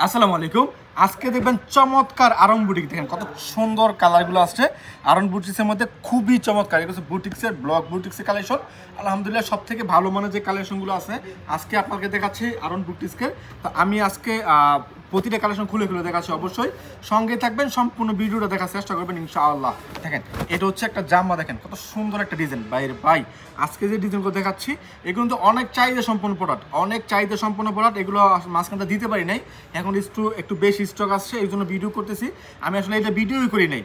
আসসালামু আলাইকুম। আজকে দেখবেন চমৎকার আরং বুটিক, দেখেন কত সুন্দর কালারগুলো আসছে আরং বুটিক্সের মধ্যে, খুবই চমৎকার। এগুলো হচ্ছে বুটিক্সের ব্লক বুটিক্সের কালেকশন। আলহামদুলিল্লাহ সব থেকে ভালো মানের যে কালেকশনগুলো আছে আজকে আপনাকে দেখাচ্ছি আরং বুটিক্সকে। তো আমি আজকে প্রতিটা কালেকশন খুলে খুলে দেখাচ্ছি, অবশ্যই সঙ্গে থাকবেন, সম্পূর্ণ ভিডিওটা দেখার চেষ্টা করবেন ইনশাআল্লাহ। দেখেন এটা হচ্ছে একটা জামা, দেখেন কত সুন্দর একটা ডিজাইন। বাইরে ভাই আজকে যে ডিজাইনগুলো দেখাচ্ছি এগুলো কিন্তু অনেক চাহিদা সম্পন্ন প্রোডাক্ট, অনেক চাহিদা সম্পন্ন প্রোডাক্ট। এগুলো মাঝখানটা দিতে পারি নাই, এখন একটু বেশি স্টক আসছে, এই জন্য ভিডিও করতেছি। আমি আসলে এটা ভিডিওই করি নাই,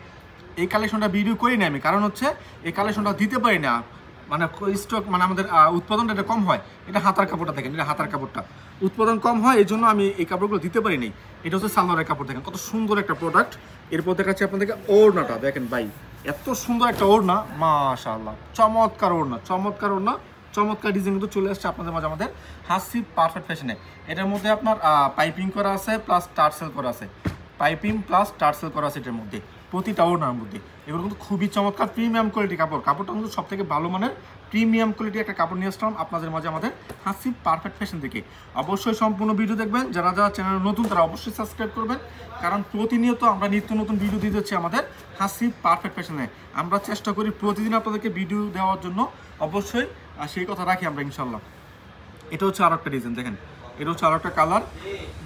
এই কালেকশনটা ভিডিও করি না আমি, কারণ হচ্ছে এই কালেকশনটা দিতে পারি না, মানে স্টক মানে আমাদের উৎপাদনটা এটা কম হয়। এটা হাতার কাপড়টা দেখেন, এটা হাতার কাপড়টা উৎপাদন কম হয়, এই জন্য আমি এই কাপড়গুলো দিতে পারি নাই। এটা হচ্ছে সালোয়ারের কাপড়, দেখেন কত সুন্দর একটা প্রোডাক্ট। এরপর দেখাচ্ছি আপনাদেরকে ওড়নাটা, দেখেন ভাই এত সুন্দর একটা ওড়না, মাশাআল্লাহ চমৎকার ওড়না, চমৎকার ওড়না, চমৎকার ডিজাইন কিন্তু চলে আসছে আপনাদের মাঝে আমাদের হাসি পারফেক্ট ফ্যাশনে। এটার মধ্যে আপনার পাইপিং করা আছে প্লাস টার্সেল করা আছে, পাইপিং প্লাস টার্সেল করা আছে এটার মধ্যে, প্রতিটা ওড়নার মধ্যে। এগুলো কিন্তু খুবই চমৎকার প্রিমিয়াম কোয়ালিটি কাপড়, কাপড়টা কিন্তু সব থেকে ভালো মানের প্রিমিয়াম কোয়ালিটি একটা কাপড় নিয়ে আসলাম আপনাদের মাঝে আমাদের হাসি পারফেক্ট ফ্যাশন থেকে। অবশ্যই সম্পূর্ণ ভিডিও দেখবেন, যারা যারা চ্যানেল নতুন তারা অবশ্যই সাবস্ক্রাইব করবেন, কারণ প্রতিনিয়ত আমরা নিত্য নতুন ভিডিও দিয়ে যাচ্ছি আমাদের হাসি পারফেক্ট ফ্যাশনে। আমরা চেষ্টা করি প্রতিদিন আপনাদেরকে ভিডিও দেওয়ার জন্য, অবশ্যই সেই কথা রাখি আমরা ইনশাল্লাহ। এটা হচ্ছে আরো একটা ডিজাইন, দেখেন এটা হচ্ছে আরো একটা কালার।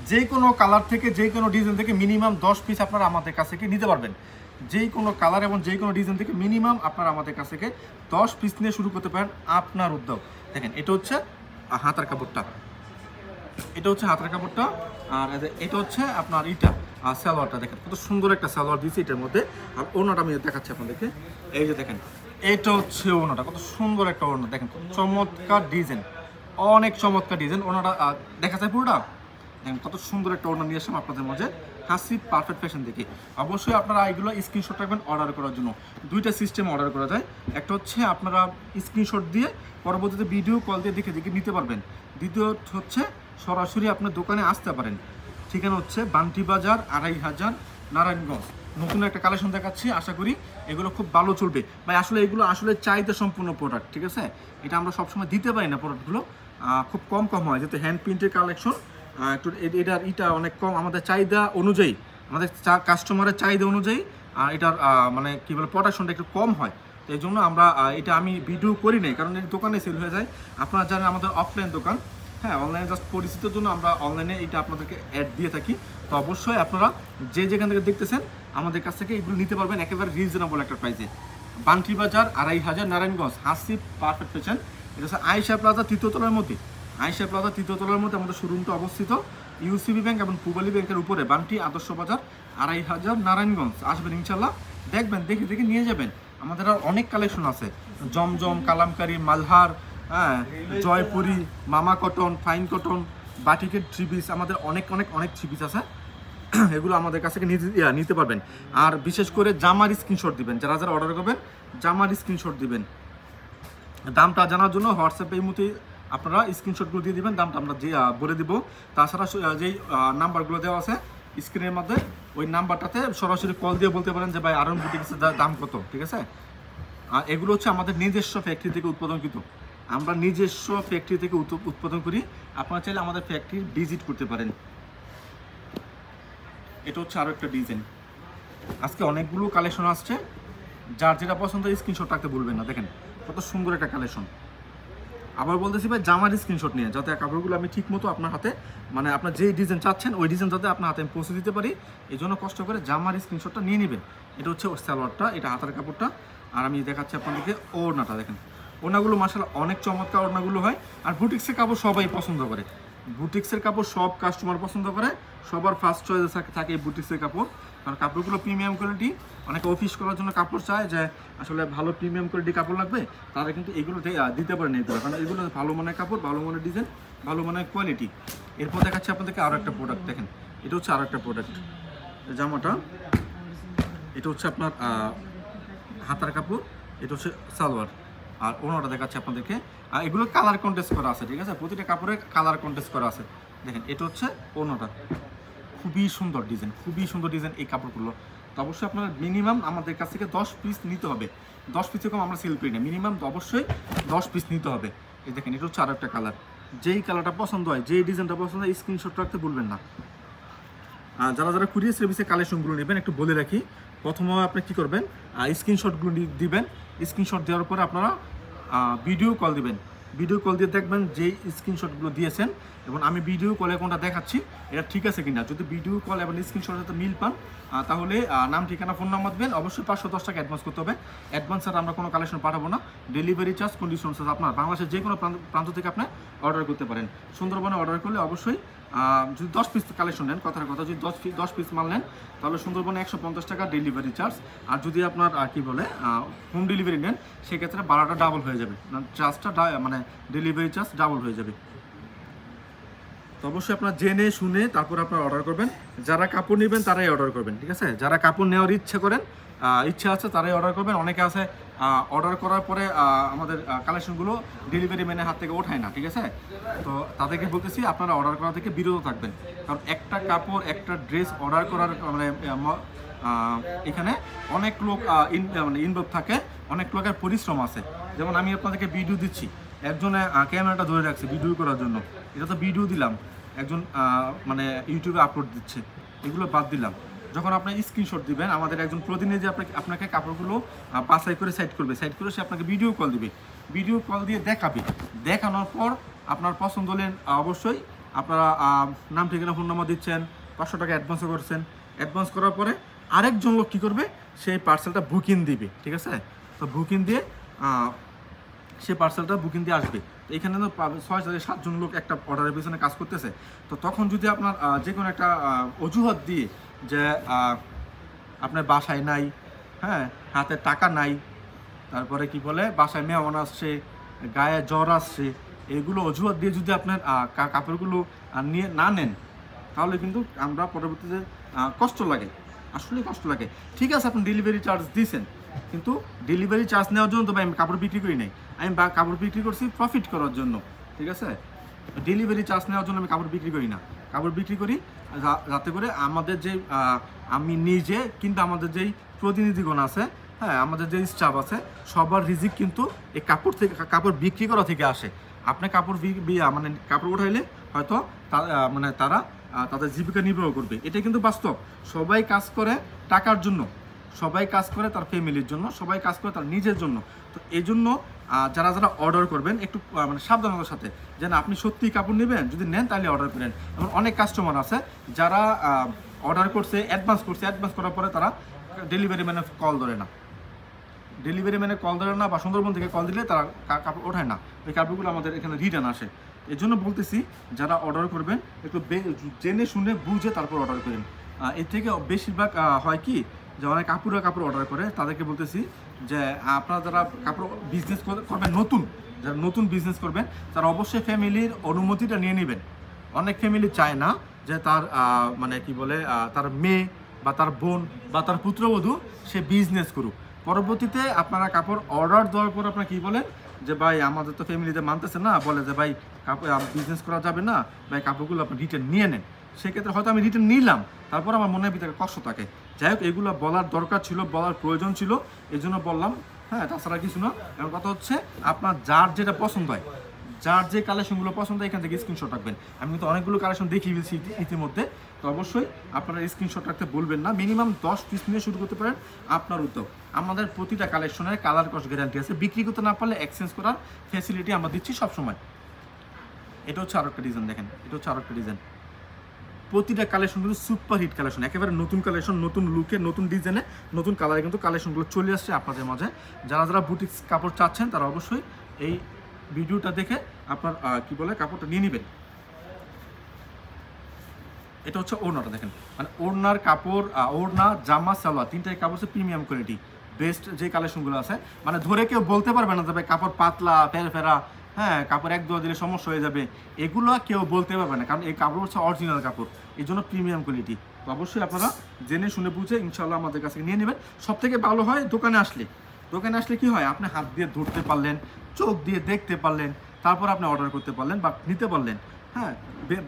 যে কোনো কালার থেকে যে কোনো ডিজাইন থেকে মিনিমাম 10 পিস আপনারা আমাদের কাছ থেকে নিতে পারবেন। যে কোনো কালার এবং যে কোনো ডিজাইন থেকে মিনিমাম আপনারা আমাদের কাছ থেকে 10 পিস নিয়ে শুরু করতে পারেন আপনার উদ্যোগ। দেখেন এটা হচ্ছে হাতার কাপড়টা, এটা হচ্ছে হাতার কাপড়টা, আর এটা হচ্ছে আপনার সালোয়ারটা, দেখেন কত সুন্দর একটা সালোয়ার দিয়েছি এটার মধ্যে। আর ওড়নাটা আমি দেখাচ্ছি আপনাদেরকে, এই যে দেখেন এটা হচ্ছে ওড়নাটা, কত সুন্দর একটা ওড়না, দেখেন চমৎকার ডিজাইন, অনেক চমৎকার ডিজাইন। ওড়নাটা দেখা যায় পুরোটা, দেখেন কত সুন্দর একটা ওড়না নিয়ে আসলাম আপনাদের মাঝে হাসি পারফেক্ট ফ্যাশন থেকে। অবশ্যই আপনারা এইগুলো স্ক্রিনশট রাখবেন অর্ডার করার জন্য। দুইটা সিস্টেম অর্ডার করা যায়, একটা হচ্ছে আপনারা স্ক্রিনশট দিয়ে পরবর্তীতে ভিডিও কল দিয়ে দেখে দেখে নিতে পারবেন। দ্বিতীয় হচ্ছে সরাসরি আপনার দোকানে আসতে পারেন। ঠিকানা হচ্ছে বান্টি বাজার 2500 নারায়ণগঞ্জ। নতুন একটা কালেকশন দেখাচ্ছি, আশা করি এগুলো খুব ভালো চলবে ভাই। আসলে এগুলো আসলে চাহিদা সম্পূর্ণ প্রোডাক্ট, ঠিক আছে, এটা আমরা সবসময় দিতে পারি না প্রোডাক্টগুলো, খুব কম কম হয়, যেহেতু হ্যান্ড প্রিন্টের কালেকশন একটু এটা অনেক কম আমাদের চাহিদা অনুযায়ী, আমাদের কাস্টমারের চাহিদা অনুযায়ী এটার মানে কী বলে প্রোডাকশনটা একটু কম হয়। তো এই জন্য আমরা এটা আমি ভিডিও করি নাই, কারণ এই দোকানে সেল হয়ে যায়। আপনারা জানেন আমাদের অফলাইন দোকান, হ্যাঁ অনলাইনে জাস্ট পরিচিতির জন্য আমরা অনলাইনে এটা আপনাদেরকে অ্যাড দিয়ে থাকি। তো অবশ্যই আপনারা যে যেখান থেকে দেখতেছেন আমাদের কাছ থেকে এগুলো নিতে পারবেন একেবারে রিজনেবল একটা প্রাইসে। বান্টি বাজার 2500 নারায়ণগঞ্জ, হাসি পারফেক্ট ফ্যাশন। এটা হচ্ছে আয়েশা প্লাজা তৃতীয়তলার মধ্যে, আয়েশা প্লাজা তৃতীয়তলার মধ্যে আমাদের শোরুমটা অবস্থিত। ইউসিবি ব্যাংক এবং পূবালী ব্যাংকের উপরে, বান্টি আদর্শ বাজার 2500 নারায়ণগঞ্জ। আসবেন ইনশাল্লাহ, দেখবেন, দেখে দেখে নিয়ে যাবেন। আমাদের আর অনেক কালেকশন আছে, জমজম, কালামকারি, মালহার, হ্যাঁ জয়পুরি, মামা কটন, ফাইন কটন, বাটিকের থ্রি পিস, আমাদের অনেক অনেক অনেক থ্রি পিস আছে, এগুলো আমাদের কাছ থেকে নিতে পারবেন। আর বিশেষ করে জামার স্ক্রিনশট দিবেন, যারা যারা অর্ডার করবেন জামার স্ক্রিনশট দিবেন। দামটা জানার জন্য হোয়াটসঅ্যাপে এই মুহূর্তে আপনারা স্ক্রিনশটগুলো দিয়ে দিবেন, দামটা আমরা যে বলে দিব। তাছাড়া যেই নাম্বারগুলো দেওয়া আছে স্ক্রিনের মধ্যে, ওই নাম্বারটাতে সরাসরি কল দিয়ে বলতে পারেন যে ভাই আরং বুটিক্সের দাম কত, ঠিক আছে। আর এগুলো হচ্ছে আমাদের নিজস্ব ফ্যাক্টরি থেকে উৎপাদনকৃত, আমরা নিজস্ব ফ্যাক্টরি থেকে উৎপাদন করি। আপনারা চাইলে আমাদের ফ্যাক্টরি ভিজিট করতে পারেন। এটা হচ্ছে আরও একটা ডিজাইন, আজকে অনেকগুলো কালেকশন আসছে, যার যেটা পছন্দ স্ক্রিনশট রাখতে ভুলবেন না। দেখেন কত সুন্দর একটা কালেকশন। আবার বলতেছি ভাই জামার স্ক্রিনশট নিয়ে, যাতে কাপড়গুলো আমি ঠিক মতো আপনার হাতে, মানে আপনার যেই ডিজাইন চাচ্ছেন ওই ডিজাইন যাতে আপনার হাতে আমি পৌঁছে দিতে পারি, এই জন্য কষ্ট করে জামার স্ক্রিনশটটা নিয়ে নেবেন। এটা হচ্ছে সালোয়ারটা, এটা হাতার কাপড়টা, আর আমি দেখাচ্ছি আপনাদেরকে ওড়নাটা। দেখেন ওড়নাগুলো মাশাআল্লাহ অনেক চমৎকার ওড়নাগুলো হয়। আর বুটিক্সের কাপড় সবাই পছন্দ করে, বুটিক্সের কাপড় সব কাস্টমার পছন্দ করে, সবার ফার্স্ট চয়েস থাকে এই বুটিক্সের কাপড়, কারণ কাপড়গুলো প্রিমিয়াম কোয়ালিটি। অনেকে অফিস করার জন্য কাপড় চায় যে আসলে ভালো প্রিমিয়াম কোয়ালিটি কাপড় লাগবে, তারা কিন্তু এগুলো দিতে পারে না, কারণ এগুলো ভালো মানের কাপড়, ভালো মানের ডিজাইন, ভালো মানের কোয়ালিটি। এরপর দেখাচ্ছি আপনাদেরকে আরও একটা প্রোডাক্ট, দেখেন এটা হচ্ছে আরও একটা প্রোডাক্ট, জামাটা, এটা হচ্ছে আপনার হাতার কাপড়, এটা হচ্ছে সালোয়ার, আর ওনাটা দেখাচ্ছে আপনাদেরকে। আর এগুলো কালার কন্টেস্ট করা আছে, ঠিক আছে, প্রতিটা কাপড়ে কালার কন্টেস্ট করা আছে। দেখেন এটা হচ্ছে ওনাটা, খুবই সুন্দর ডিজাইন, খুবই সুন্দর ডিজাইন এই কাপড়গুলো। তো অবশ্যই আপনার মিনিমাম আমাদের কাছ থেকে 10 পিস নিতে হবে, 10 পিসের কম আমরা সেল করি না, মিনিমাম অবশ্যই 10 পিস নিতে হবে। এই দেখেন এটা হচ্ছে আরও একটা কালার, যেই কালারটা পছন্দ হয়, যেই ডিজাইনটা পছন্দ হয় স্ক্রিনশট রাখতে ভুলবেন না। যারা যারা কুরিয়ার সার্ভিসে কালেকশনগুলো নেবেন একটু বলে রাখি, প্রথমে আপনি কী করবেন, স্ক্রিনশটগুলো দিবেন। স্ক্রিনশট দেওয়ার পরে আপনারা ভিডিও কল দিবেন। ভিডিও কল দিয়ে দেখবেন যে স্ক্রিনশটগুলো দিয়েছেন এবং আমি ভিডিও কলে কোনটা দেখাচ্ছি এটা ঠিক আছে কিনা। যদি ভিডিও কল এবং স্ক্রিনশটের সাথে মিল পান তাহলে নাম, ঠিকানা, ফোন নাম্বার দেবেন। অবশ্যই 510 টাকা অ্যাডভান্স করতে হবে। অ্যাডভান্স ছাড়া আমরা কোনো কালেকশন পাঠাবো না। ডেলিভারি চার্জ কন্ডিশনস আছে আপনার বাংলাদেশের যে কোনো প্রান্ত থেকে আপনি অর্ডার করতে পারেন। সুন্দরবনে অর্ডার করলে অবশ্যই যদি 10 পিস কালেকশন নেন, কথার কথা, যদি 10 পিস মাল নেন তাহলে সুন্দরবনে 150 টাকা ডেলিভারি চার্জ। আর যদি আপনার কী বলে হোম ডেলিভারি নেন সেক্ষেত্রে ভাড়াটা ডাবল হয়ে যাবে, চার্জটা মানে ডেলিভারি চার্জ ডাবল হয়ে যাবে। তো অবশ্যই আপনার জেনে শুনে তারপর আপনার অর্ডার করবেন। যারা কাপড় নেবেন তারাই অর্ডার করবেন, ঠিক আছে? যারা কাপড় নেওয়ার ইচ্ছা আছে তারাই অর্ডার করবেন। অনেকে আছে অর্ডার করার পরে আমাদের কালেকশনগুলো ডেলিভারি ম্যানের হাত থেকে ওঠায় না, ঠিক আছে? তো তাদেরকে বলতেছি আপনারা অর্ডার করা থেকে বিরত থাকবেন, কারণ একটা কাপড় একটা ড্রেস অর্ডার করার মানে এখানে অনেক লোক মানে ইনভলভ থাকে, অনেক লোকের পরিশ্রম আছে। যেমন আমি আপনাদেরকে ভিডিও দিচ্ছি, একজনে ক্যামেরাটা ধরে রাখছে ভিডিও করার জন্য, এটা তো ভিডিও দিলাম, একজন মানে ইউটিউবে আপলোড দিচ্ছে, এগুলো বাদ দিলাম। যখন আপনি স্ক্রিনশট দিবেন আমাদের একজন প্রতিনিধি আপনাকে কাপড়গুলো বাছাই করে সাইড করবে, সাইড করে সে আপনাকে ভিডিও কল দিবে, ভিডিও কল দিয়ে দেখাবে। দেখানোর পর আপনার পছন্দ হলে অবশ্যই আপনারা নাম, ঠিকানা, ফোন নাম্বার দিচ্ছেন, 500 টাকা অ্যাডভান্সও করছেন। অ্যাডভান্স করার পরে আরেকজন লোক কী করবে, সেই পার্সেলটা বুকিং দিবে, ঠিক আছে? তো বুকিং দিয়ে সে পার্সেলটা বুকিং দিয়ে আসবে। তো এখানে তো 6 থেকে 7 জন লোক একটা অর্ডারের পিছনে কাজ করতেছে। তো তখন যদি আপনার যে কোনো একটা অজুহাত দিয়ে যে আপনার বাসায় নাই, হ্যাঁ, হাতে টাকা নাই, তারপরে কি বলে বাসায় মেহমান আসছে, গায়ে জ্বর আসছে, এগুলো অজুহাত দিয়ে যদি আপনার কাপড়গুলো নিয়ে না নেন তাহলে কিন্তু আমরা পরবর্তীতে কষ্ট লাগে, আসলে কষ্ট লাগে। ঠিক আছে, আপনি ডেলিভারি চার্জ দিয়েছেন, কিন্তু ডেলিভারি চার্জ নেওয়ার জন্য তো ভাই আমি কাপড় বিক্রি করি নাই, আমি কাপড় বিক্রি করছি প্রফিট করার জন্য, ঠিক আছে? ডেলিভারি চার্জ নেওয়ার জন্য আমি কাপড় বিক্রি করি না, কাপড় বিক্রি করি যাতে করে আমাদের যে আমি নিজে কিন্তু আমাদের যেই প্রতিনিধিগণ আছে, হ্যাঁ, আমাদের যে স্টাফ আছে সবার রিজিক কিন্তু এই কাপড় থেকে, কাপড় বিক্রি করা থেকে আসে। আপনি কাপড় মানে কাপড় উঠাইলে হয়তো মানে তারা তাদের জীবিকা নির্বাহ করবে, এটা কিন্তু বাস্তব। সবাই কাজ করে টাকার জন্য, সবাই কাজ করে তার ফ্যামিলির জন্য, সবাই কাজ করে তার নিজের জন্য। তো এই জন্য যারা যারা অর্ডার করবেন একটু মানে সাবধানতার সাথে, যেন আপনি সত্যিই কাপড় নেবেন, যদি নেন তাহলে অর্ডার করেন। এমন অনেক কাস্টমার আছে যারা অর্ডার করছে, অ্যাডভান্স করছে, অ্যাডভান্স করার পরে তারা ডেলিভারি ম্যানের কল ধরে না, ডেলিভারি ম্যানের কল ধরে না, বা সুন্দরবন থেকে কল দিলে তারা কাপড় ওঠায় না, ওই কাপড়গুলো আমাদের এখানে রিটার্ন আসে। এই জন্য বলতেছি যারা অর্ডার করবেন একটু জেনে শুনে বুঝে তারপর অর্ডার করেন। এর থেকে বেশিরভাগ হয় কি যে অনেক কাপড় অর্ডার করে, তাদেরকে বলতেছি যে আপনারা যারা কাপড় বিজনেস করবেন, যারা নতুন বিজনেস করবেন তারা অবশ্যই ফ্যামিলির অনুমতিটা নিয়ে নেবেন। অনেক ফ্যামিলি চায় না যে তার মানে কি বলে তার মেয়ে বা তার বোন বা তার পুত্রবধূ সে বিজনেস করুক। পরবর্তীতে আপনারা কাপড় অর্ডার দেওয়ার পর আপনারা কী বলেন যে ভাই আমাদের তো ফ্যামিলিতে মানতেছে না, বলে যে ভাই কাপড় বিজনেস করা যাবে না, ভাই কাপড়গুলো আপনি রিটার্ন নিয়ে নেন। সেক্ষেত্রে হয়তো আমি রিটার্ন নিলাম, তারপর আমার মনের ভিতরে কষ্ট থাকে। যাই হোক, এগুলো বলার দরকার ছিল, বলার প্রয়োজন ছিল, এই জন্য বললাম, হ্যাঁ, তাছাড়া কিছু না। এমন কথা হচ্ছে আপনার যার যেটা পছন্দ হয়, যার যে কালেকশনগুলো পছন্দ হয় এখান থেকে স্ক্রিনশট রাখবেন। আমি কিন্তু অনেকগুলো কালেকশন দেখিয়ে ফেলছি ইতিমধ্যে, তো অবশ্যই আপনারা স্ক্রিনশট রাখতে বলবেন না। মিনিমাম 10 পিস নিয়ে শুরু করতে পারেন আপনার উদ্যোগ। আমাদের প্রতিটা কালেকশনের কালার কস্ট গ্যারান্টি আছে, বিক্রি করতে না পারলে এক্সচেঞ্জ করার ফ্যাসিলিটি আমরা দিচ্ছি সবসময়। এটা হচ্ছে আরো একটা ডিজাইন, দেখেন, এটা হচ্ছে আরো একটা ডিজাইন। প্রতিটা কালেকশন কিন্তু সুপার হিট কালেকশন, একেবারে নতুন কালেকশন, নতুন লুকে, নতুন ডিজাইনে, নতুন কালারে কিন্তু কালেকশনগুলো চলে আসছে আপনাদের মাঝে। যারা যারা বুটিক্স কাপড় চাচ্ছেন তারা অবশ্যই এই ভিডিওটা দেখে আপনার কি বলে কাপড়টা নিয়ে নেবেন। এটা হচ্ছে ওড়নাটা, দেখেন, মানে ওড়নার কাপড়, ওড়না, জামা, সালোয়ার, তিনটাই কাপড় হচ্ছে প্রিমিয়াম কোয়ালিটি, বেস্ট যে কালেকশনগুলো আছে। মানে ধরে কেউ বলতে পারবে না যে ভাই কাপড় পাতলা, ফেরা, হ্যাঁ, কাপড় 1-2 দিলে সমস্যা হয়ে যাবে, এগুলো কেউ বলতে পারবে না, কারণ এই কাপড় হচ্ছে অরিজিনাল কাপড়, এই জন্য প্রিমিয়াম কোয়ালিটি। তো অবশ্যই আপনারা জেনে শুনে বুঝে ইনশাল্লাহ আমাদের কাছে নিয়ে নেবেন। সব থেকে ভালো হয় দোকানে আসলে কি হয়, আপনি হাত দিয়ে ধরতে পারলেন, চোখ দিয়ে দেখতে পারলেন, তারপর আপনি অর্ডার করতে পারলেন বা নিতে পারলেন, হ্যাঁ,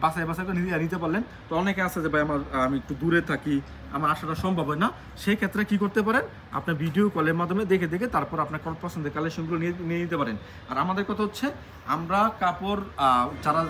বাসায় করে নিতে পারলেন। তো অনেকে আছে যে ভাই আমি একটু দূরে থাকি, আমার আসাটা সম্ভব হয় না, সেই ক্ষেত্রে কি করতে পারেন, আপনার ভিডিও কলের মাধ্যমে দেখে তারপর আপনার কোন পছন্দের কালেকশনগুলো নিয়ে নিতে পারেন। আর আমাদের কথা হচ্ছে আমরা কাপড় যারা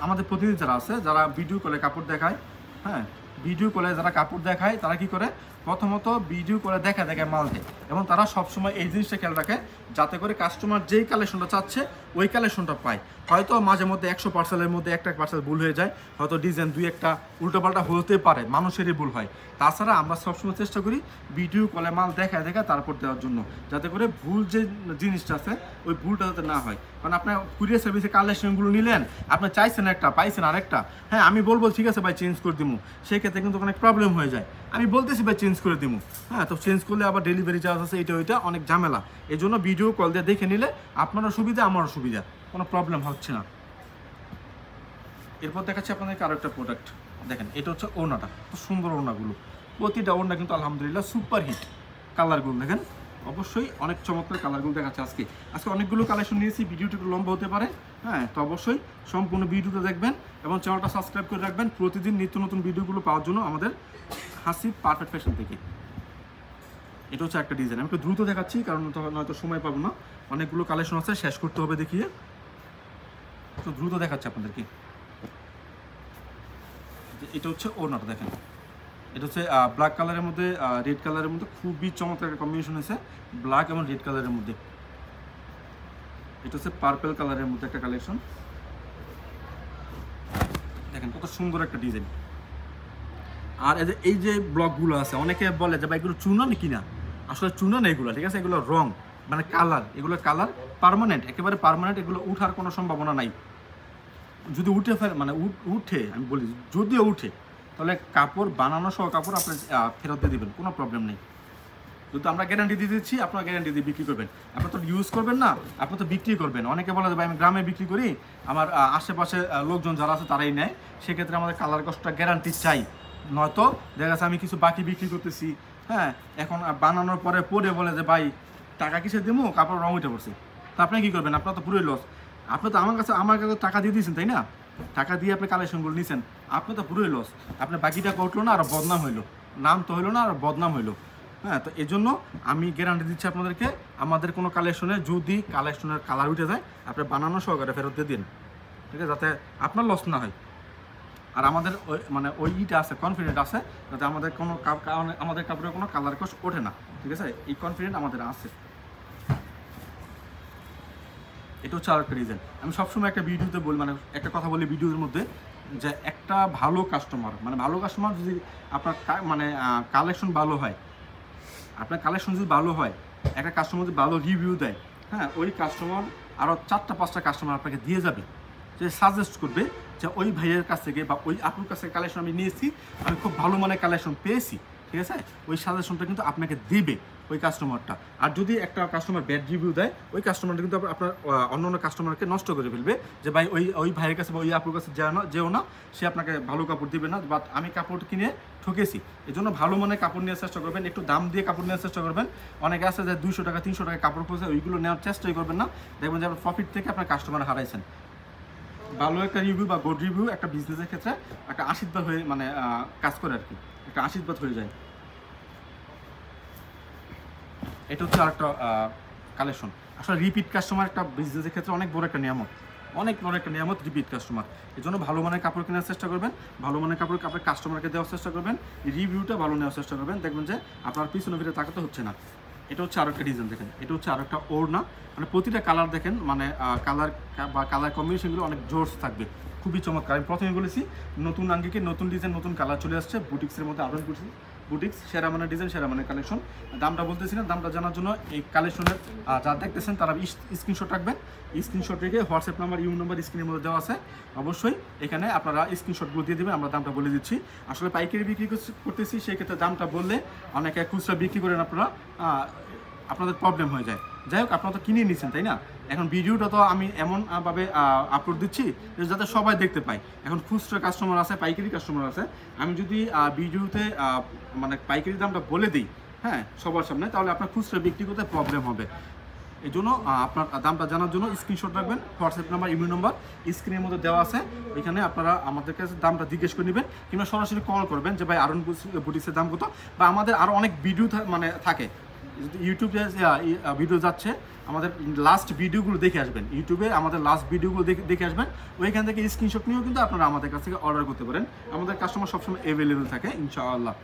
আমাদের প্রতিনিধি যারা আছে, যারা ভিডিও কলে কাপড় দেখায়, হ্যাঁ, ভিডিও কলে যারা কাপড় দেখায় তারা কি করে, প্রথমত ভিডিও করে দেখা মাল দেয়, এবং তারা সবসময় এই জিনিসটা খেয়াল রাখে যাতে করে কাস্টমার যেই কালেকশনটা চাচ্ছে ওই কালেকশনটা পায়। হয়তো মাঝে মধ্যে 100 পার্সেলের মধ্যে একটা পার্সেল ভুল হয়ে যায়, হয়তো ডিজাইন 2-1টা উল্টোপাল্টা হতে পারে, মানুষেরই ভুল হয়। তাছাড়া আমরা সবসময় চেষ্টা করি ভিডিও কলে মাল দেখা তারপর দেওয়ার জন্য, যাতে করে ভুল যে জিনিসটা আছে ওই ভুলটা যাতে না হয়। কারণ আপনার কুরিয়ার সার্ভিসে কালেকশনগুলো নিলেন, আপনি চাইছেন একটা, পাইছেন আরেকটা, হ্যাঁ আমি বলবো ঠিক আছে ভাই চেঞ্জ করে দিবো, সেক্ষেত্রে কিন্তু অনেক প্রবলেম হয়ে যায়। আমি বলতেছি ভাই চেঞ্জ করে দিবো, হ্যাঁ তো চেঞ্জ করলে আবার ডেলিভারি চার্জ আছে, এটা অনেক ঝামেলা। এই জন্য ভিডিও কল দিয়ে দেখে নিলে আপনারও সুবিধা, আমারও সুবিধা, কোনো প্রবলেম হচ্ছে না। এরপর দেখাচ্ছি আপনাদেরকে আরও একটা প্রোডাক্ট। দেখেন এটা হচ্ছে ওড়নাটা, খুব সুন্দর ওড়নাগুলো, প্রতিটা ওড়না কিন্তু আলহামদুলিল্লাহ সুপার হিট। কালারগুলো দেখেন, অবশ্যই অনেক চমৎকার কালারগুলো দেখাচ্ছে। আজকে অনেকগুলো কালেকশন নিয়েছি, ভিডিওটা একটু লম্বা হতে পারে, হ্যাঁ তো অবশ্যই সম্পূর্ণ ভিডিওটা দেখবেন এবং চ্যানেলটা সাবস্ক্রাইব করে রাখবেন প্রতিদিন নিত্য নতুন ভিডিওগুলো পাওয়ার জন্য আমাদের হাসিব পারফেক্ট ফ্যাশন থেকে। এটা হচ্ছে একটা ডিজাইন, আমি একটু দ্রুত দেখাচ্ছি কারণ নয়তো সময় পাবো না, অনেকগুলো কালেকশন আছে, শেষ করতে হবে দেখিয়ে, তো দ্রুত দেখাচ্ছি আপনাদেরকে। এটা হচ্ছে ওড়নাটা দেখেন, এটা হচ্ছে ব্ল্যাক কালারের মধ্যে রেড কালারের মধ্যে খুবই চমৎকার একটা কম্বিনেশন হয়েছে, ব্ল্যাক এবং রেড কালারের মধ্যে। এটা হচ্ছে পার্পল কালারের মধ্যে একটা কালেকশন, দেখেন কত সুন্দর একটা ডিজাইন। আর এই যে ব্লকগুলো আছে, অনেকে বলে যে ভাই এগুলো চুনা নাকি না, আসলে চুনা না এগুলো, ঠিক আছে, এগুলো রং মানে কালার, এগুলো কালার পার্মানেন্ট, একেবারে পার্মানেন্ট, এগুলো উঠার কোনো সম্ভাবনা নাই। যদি উঠে মানে উঠে, আমি বলি যদিও উঠে, তাহলে কাপড় বানানো সহ কাপড় আপনি ফেরত দিয়ে দেবেন, কোনো প্রবলেম নেই। কিন্তু আমরা গ্যারান্টি দিয়ে দিচ্ছি, আপনার গ্যারান্টি দিয়ে বিক্রি করবেন, আপনি তো ইউজ করবেন না, আপনি তো বিক্রি করবেন। অনেকে বলে যে ভাই আমি গ্রামে বিক্রি করি, আমার আশেপাশে লোকজন যারা আছে তারাই নেয়, সেক্ষেত্রে আমাদের কালার কস্টটা গ্যারান্টি চাই, নয়তো দেখা যাচ্ছে আমি কিছু বাকি বিক্রি করতেছি, হ্যাঁ এখন বানানোর পরে বলে যে ভাই টাকা কিসে দেবো, কাপড় রং উঠে পড়ছে, তো আপনি কী করবেন, আপনার তো পুরোই লস। আপনি তো আমার কাছে টাকা দিয়ে দিয়েছেন তাই না, টাকা দিয়ে আপনি কালেকশনগুলো নিয়েছেন, আপনি তো পুরোই লস, আপনার বাকিটা উঠলো না আর বদনাম হইলো, নাম তো হইলো না আর বদনাম হইলো। হ্যাঁ তো এই জন্য আমি গ্যারান্টি দিচ্ছি আপনাদেরকে, আমাদের কোনো কালেকশনে যদি কালেকশনের কালার উঠে যায় আপনি বানানো সহকারে ফেরত দিয়ে দিন, ঠিক আছে, যাতে আপনার লস না হয়। আর আমাদের ওই ইটা আছে, কনফিডেন্ট আছে যাতে আমাদের কাপড়ে কোনো কালার কস ওঠে না, ঠিক আছে, এই কনফিডেন্ট আমাদের আছে। এটা হচ্ছে আরেকটা রিজন। আমি সবসময় একটা ভিডিওতে বলি, মানে একটা কথা বলি ভিডিওর মধ্যে, যে একটা ভালো কাস্টমার যদি আপনার কালেকশন ভালো হয়, আপনার কালেকশন যদি ভালো হয়, একটা কাস্টমার যদি ভালো রিভিউ দেয়, হ্যাঁ ওই কাস্টমার আরও 4-5টা কাস্টমার আপনাকে দিয়ে যাবে, যে সাজেস্ট করবে যে ওই ভাইয়ের কাছ থেকে বা ওই আপুর কাছ থেকে কালেকশন আমি নিয়েছি, আমি খুব ভালো মানের কালেকশন পেয়েছি, ঠিক আছে, ওই সাজেশনটা কিন্তু আপনাকে দিবে ওই কাস্টমারটা। আর যদি একটা কাস্টমার ব্যাড রিভিউ দেয়, ওই কাস্টমারটা কিন্তু আপনার অন্য কাস্টমারকে নষ্ট করে ফেলবে, যে ভাই ওই ভাইয়ের কাছে বা ওই আপুর কাছে যেও না, সে আপনাকে ভালো কাপড় দিবে না, বাট আমি কাপড় কিনে ঠকেছি। এই জন্য ভালো মানের কাপড় নেওয়ার চেষ্টা করবেন, একটু দাম দিয়ে কাপড় নেওয়ার চেষ্টা করবেন। অনেকে আছে যে 200 টাকা 300 টাকা কাপড় খুঁজে, ওইগুলো নেওয়ার চেষ্টাই করবেন না, দেখবেন যে আপনার প্রফিট থেকে আপনার কাস্টমার হারাইছেন। ভালো একটা রিভিউ বা গুড রিভিউ একটা বিজনেসের ক্ষেত্রে একটা আশীর্বাদ হয়ে কাজ করে আর কি, একটা আশীর্বাদ হয়ে যায়। এটা হচ্ছে আরেকটা কালেকশন। আসলে রিপিট কাস্টমার একটা বিজনেসের ক্ষেত্রে অনেক বড় একটা নিয়ামত রিপিট কাস্টমার। এই জন্য ভালো মানের কাপড় কেনার চেষ্টা করবেন, ভালো মানের কাপড় আপনার কাস্টমারকে দেওয়ার চেষ্টা করবেন, রিভিউটা ভালো নেওয়ার চেষ্টা করবেন, দেখবেন যে আপনার পিছনে ফিরে তাকাতে হচ্ছে না। এটা হচ্ছে আরেকটা ডিজাইন দেখেন, এটা হচ্ছে আরেকটা ওড়না, মানে প্রতিটা কালার দেখেন, কালার কম্বিনেশনগুলো অনেক জোরস থাকবে, খুবই চমৎকার। আমি প্রথমে বলেছি নতুন আঙ্গিকে নতুন ডিজাইন নতুন কালার চলে আসছে বুটিক্সের মধ্যে, আরও বুটিক্স সেরা মানের ডিজাইন সেরা মানের কালেকশন। দামটা বলতেছি না, দামটা জানার জন্য এই কালেকশনের যারা দেখতেছেন তারা স্ক্রিনশট রাখবেন, স্ক্রিনশট রেখে হোয়াটসঅ্যাপ নাম্বার নাম্বার স্ক্রিনের মধ্যে দেওয়া আছে, অবশ্যই এখানে আপনারা স্ক্রিনশটগুলো দিয়ে দেবেন, আমরা দামটা বলে দিচ্ছি। আসলে পাইকারি বিক্রি করতেছি, সেক্ষেত্রে দামটা বললে অনেকে খুচরা বিক্রি করেন আপনারা, আপনাদের প্রবলেম হয়ে যায়। যাই হোক, আপনারা তো কিনে নিচ্ছেন তাই না, এখন ভিডিওটা তো আমি এমনভাবে আপলোড দিচ্ছি যাতে সবাই দেখতে পায়। এখন খুচরা কাস্টমার আছে, পাইকারি কাস্টমার আছে, আমি যদি ভিডিওতে পাইকারি দামটা বলে দিই, হ্যাঁ সবার সামনে, তাহলে আপনার খুচরা বিক্রি করতে প্রবলেম হবে। এই জন্য আপনার দামটা জানার জন্য স্ক্রিনশট রাখবেন, হোয়াটসঅ্যাপ নাম্বার নাম্বার স্ক্রিনের মধ্যে দেওয়া আছে, ওইখানে আপনারা আমাদের কাছে দামটা জিজ্ঞেস করে নেবেন, কিংবা সরাসরি কল করবেন যে ভাই আরন বুটিক্সের দাম কত, বা আমাদের আরও অনেক ভিডিও থাকে ইউটিউবে ভিডিও যাচ্ছে, আমাদের লাস্ট ভিডিওগুলো দেখে আসবেন, ইউটিউবে আমাদের লাস্ট ভিডিওগুলো দেখে আসবেন, ওইখান থেকে স্ক্রিনশট নিয়েও কিন্তু আপনারা আমাদের কাছ থেকে অর্ডার করতে পারেন। আমাদের কাস্টমার সবসময় অ্যাভেলেবেল থাকে ইনশাআল্লাহ।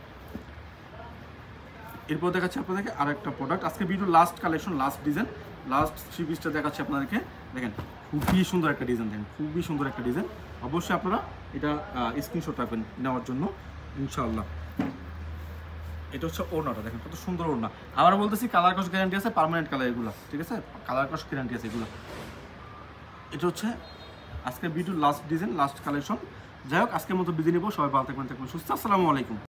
এরপর দেখাচ্ছি আপনাদেরকে আরেকটা প্রোডাক্ট, আজকে video last collection, last design, last 3 পিসটা দেখাচ্ছি আপনাদেরকে। দেখেন খুবই সুন্দর একটা ডিজাইন, দেখেন খুবই সুন্দর একটা ডিজাইন। অবশ্যই আপনারা এটা স্ক্রিনশট রাখবেন নেওয়ার জন্য ইনশাআল্লাহ। এটা হচ্ছে ওড়নাটা, দেখেন কত সুন্দর ওড়না। আবার বলতেছি কালার কস গ্যারান্টি আছে, পার্মানেন্ট কালার এগুলো, ঠিক আছে, কালার কস গ্যারান্টি আছে এগুলো। এটা হচ্ছে আজকে video last design, last collection. যাই হোক আজকের মতো বিদায় নিব, সবাই ভালো থাকবেন, সুস্থ। আসসালামু আলাইকুম।